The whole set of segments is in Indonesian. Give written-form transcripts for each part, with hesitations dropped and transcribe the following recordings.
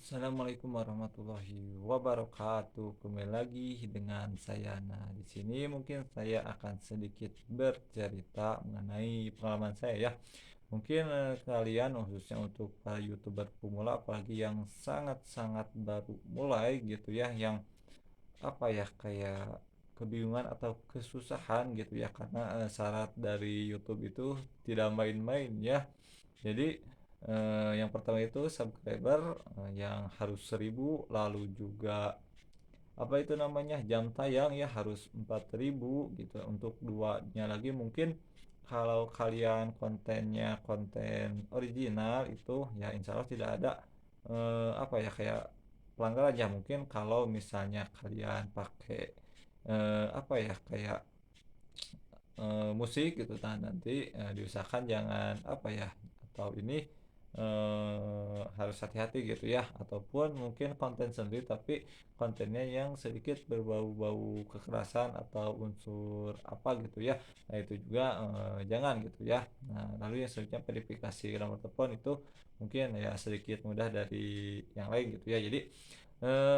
Assalamualaikum warahmatullahi wabarakatuh. Kembali lagi dengan saya. Nah, di sini mungkin saya akan sedikit bercerita mengenai pengalaman saya ya. Mungkin kalian khususnya untuk para YouTuber pemula apalagi yang sangat-sangat baru mulai gitu ya, yang apa ya kayak kebingungan atau kesusahan gitu ya karena syarat dari YouTube itu tidak main-main ya. Jadi yang pertama itu subscriber yang harus 1.000, lalu juga apa itu namanya jam tayang ya harus 4.000 gitu. Untuk duanya lagi mungkin kalau kalian kontennya konten original itu ya insya Allah tidak ada apa ya kayak pelanggaran ya. Mungkin kalau misalnya kalian pakai apa ya kayak musik gitu kan nanti diusahakan jangan apa ya atau ini harus hati-hati gitu ya, ataupun mungkin konten sendiri tapi kontennya yang sedikit berbau-bau kekerasan atau unsur apa gitu ya. Nah itu juga jangan gitu ya. Nah lalu yang selanjutnya verifikasi nomor telepon itu mungkin ya sedikit mudah dari yang lain gitu ya. Jadi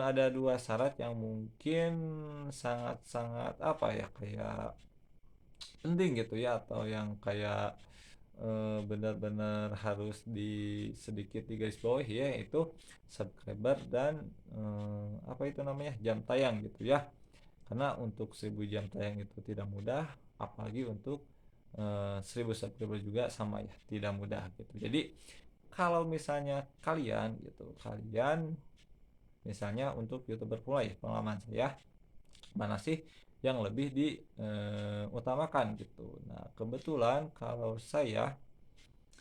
ada dua syarat yang mungkin sangat-sangat apa ya kayak penting gitu ya, atau yang kayak benar-benar harus sedikit digarisbawahi ya, yaitu subscriber dan apa itu namanya jam tayang gitu ya. Karena untuk 1.000 jam tayang itu tidak mudah, apalagi untuk 1.000 subscriber juga sama ya tidak mudah gitu. Jadi kalau misalnya kalian gitu, kalian misalnya untuk YouTuber pula ya, pengalaman saya mana sih yang lebih diutamakan gitu. Nah, kebetulan kalau saya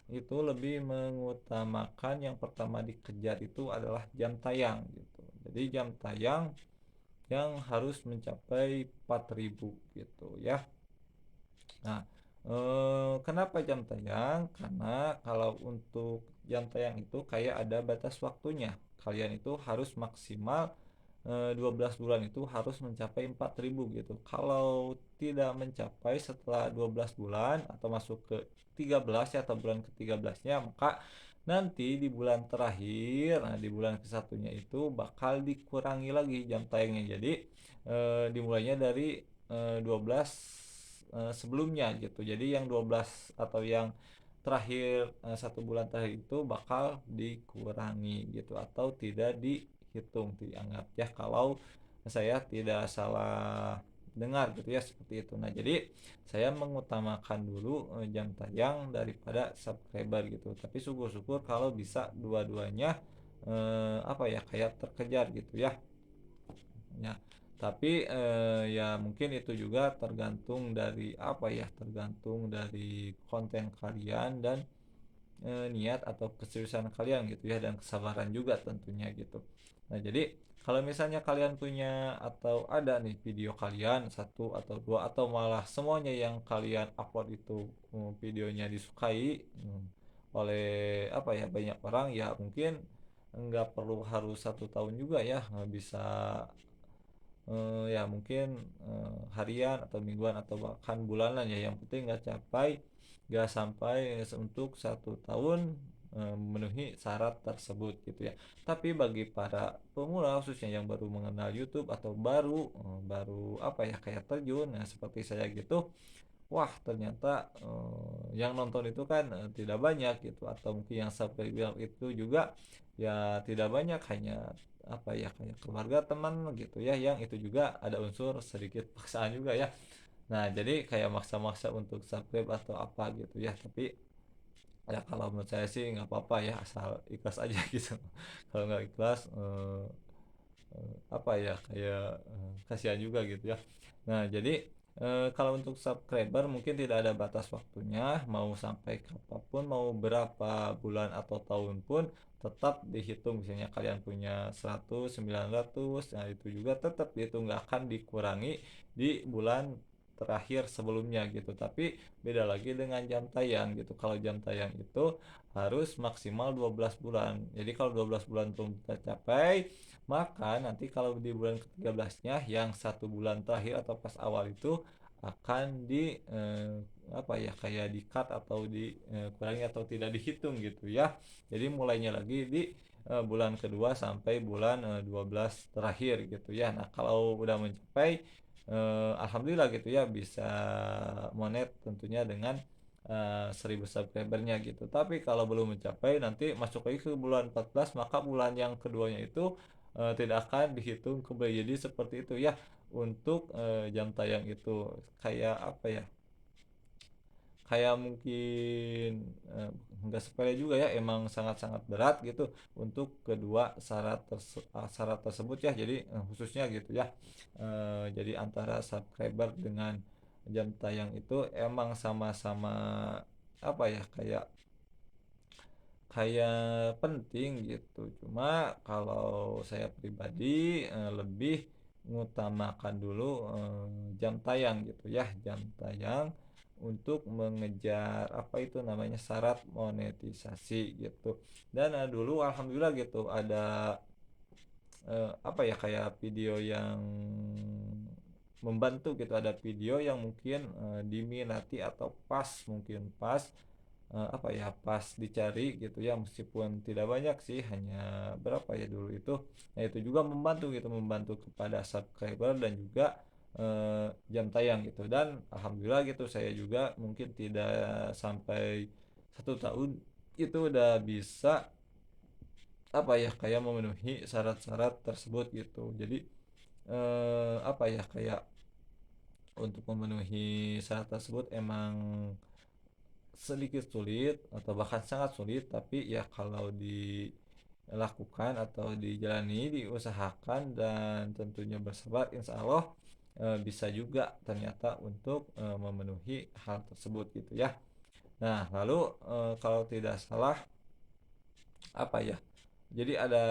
itu lebih mengutamakan yang pertama dikejar itu adalah jam tayang gitu. Jadi jam tayang yang harus mencapai 4.000 gitu ya. Nah, kenapa jam tayang? Karena kalau untuk jam tayang itu kayak ada batas waktunya. Kalian itu harus maksimal 12 bulan itu harus mencapai 4.000 gitu. Kalau tidak mencapai setelah 12 bulan atau masuk ke 13 ya, atau bulan ke-13-nya, maka nanti di bulan terakhir, nah di bulan ke-1-nya itu bakal dikurangi lagi jam tayangnya. Jadi dimulainya dari 12 sebelumnya gitu. Jadi yang 12 atau yang terakhir 1 bulan terakhir itu bakal dikurangi gitu atau tidak dihitung, dianggap ya kalau saya tidak salah dengar gitu ya seperti itu. Nah jadi saya mengutamakan dulu jam tayang daripada subscriber gitu, tapi syukur-syukur kalau bisa dua-duanya apa ya kayak terkejar gitu ya. Ya, tapi ya mungkin itu juga tergantung dari apa ya, tergantung dari konten kalian dan niat atau keseriusan kalian gitu ya, dan kesabaran juga tentunya gitu. Nah, jadi kalau misalnya kalian punya atau ada nih video kalian satu atau dua atau malah semuanya yang kalian upload itu videonya disukai oleh apa ya banyak orang, ya mungkin nggak perlu harus 1 tahun juga ya, nggak bisa ya mungkin harian atau mingguan atau bahkan bulanan ya, yang penting nggak sampai untuk 1 tahun memenuhi syarat tersebut gitu ya. Tapi bagi para pemula khususnya yang baru mengenal YouTube atau baru apa ya kayak terjun ya seperti saya gitu, wah ternyata yang nonton itu kan tidak banyak gitu, atau mungkin yang subscriber itu juga ya tidak banyak, hanya apa ya kayak keluarga teman gitu ya, yang itu juga ada unsur sedikit paksaan juga ya. Nah jadi kayak maksa-maksa untuk subscribe atau apa gitu ya, tapi ya kalau menurut saya sih nggak apa-apa ya, asal ikhlas aja gitu. Kalau nggak ikhlas apa ya kayak kasihan juga gitu ya. Nah jadi kalau untuk subscriber mungkin tidak ada batas waktunya, mau sampai kapanpun, mau berapa bulan atau tahun pun tetap dihitung. Misalnya kalian punya 100, 900, nah itu juga tetap dihitung, nggak akan dikurangi di bulan terakhir sebelumnya gitu. Tapi beda lagi dengan jam tayang gitu. Kalau jam tayang itu harus maksimal 12 bulan. Jadi kalau 12 bulan belum tercapai, maka nanti kalau di bulan ke-13-nya yang 1 bulan terakhir atau pas awal itu akan apa ya, kayak di-cut atau dikurangi atau tidak dihitung gitu ya. Jadi mulainya lagi di bulan kedua sampai bulan 12 terakhir gitu ya. Nah, kalau udah mencapai alhamdulillah gitu ya, bisa monet tentunya dengan 1000 subscribernya gitu. Tapi kalau belum mencapai, nanti masuk lagi ke bulan 14, maka bulan yang keduanya itu tidak akan dihitung kembali. Jadi seperti itu ya untuk jam tayang itu. Kayak apa ya, kayak mungkin eh, nggak sepele juga ya, emang sangat-sangat berat gitu untuk kedua syarat tersebut ya. Jadi khususnya gitu ya, jadi antara subscriber dengan jam tayang itu emang sama-sama apa ya, kayak kayak penting gitu. Cuma kalau saya pribadi lebih mengutamakan dulu jam tayang gitu ya, jam tayang untuk mengejar apa itu namanya, syarat monetisasi gitu. Dan dulu alhamdulillah gitu ada apa ya, kayak video yang membantu gitu, ada video yang mungkin diminati atau pas, mungkin pas apa ya, pas dicari gitu ya, meskipun tidak banyak sih, hanya berapa ya dulu itu. Nah, itu juga membantu gitu, membantu kepada subscriber dan juga jam tayang gitu. Dan alhamdulillah gitu, saya juga mungkin tidak sampai 1 tahun itu udah bisa apa ya, kayak memenuhi syarat-syarat tersebut gitu. Jadi apa ya, kayak untuk memenuhi syarat tersebut emang sedikit sulit atau bahkan sangat sulit, tapi ya kalau dilakukan atau dijalani, diusahakan dan tentunya bersabar, insya Allah bisa juga ternyata untuk memenuhi hal tersebut gitu ya. Nah, lalu kalau tidak salah apa ya, jadi ada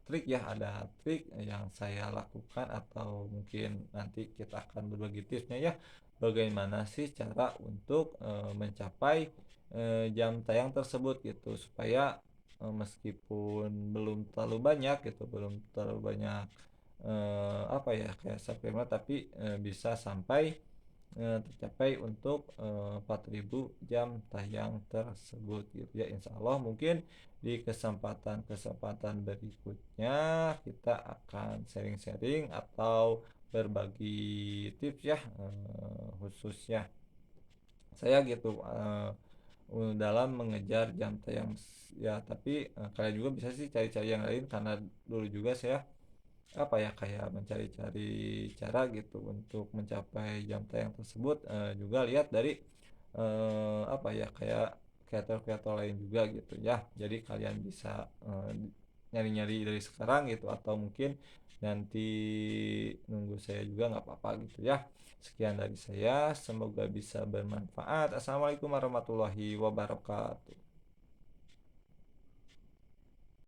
trik ya, ada trik yang saya lakukan, atau mungkin nanti kita akan berbagi tipsnya ya, bagaimana sih cara untuk mencapai jam tayang tersebut gitu, supaya meskipun belum terlalu banyak gitu, belum terlalu banyak apa ya, kayak supplement, tapi bisa sampai tercapai untuk 4000 jam tayang tersebut gitu ya. Insya Allah mungkin di kesempatan-kesempatan berikutnya kita akan sharing-sharing atau berbagi tips ya, khususnya saya gitu dalam mengejar jam tayang ya. Tapi kalian juga bisa sih cari-cari yang lain, karena dulu juga saya apa ya, kayak mencari-cari cara gitu untuk mencapai jam tayang tersebut, juga lihat dari apa ya, kayak kreator-kreator lain juga gitu ya. Jadi kalian bisa nyari-nyari dari sekarang gitu, atau mungkin nanti nunggu saya juga nggak apa-apa gitu ya. Sekian dari saya, semoga bisa bermanfaat. Assalamualaikum warahmatullahi wabarakatuh.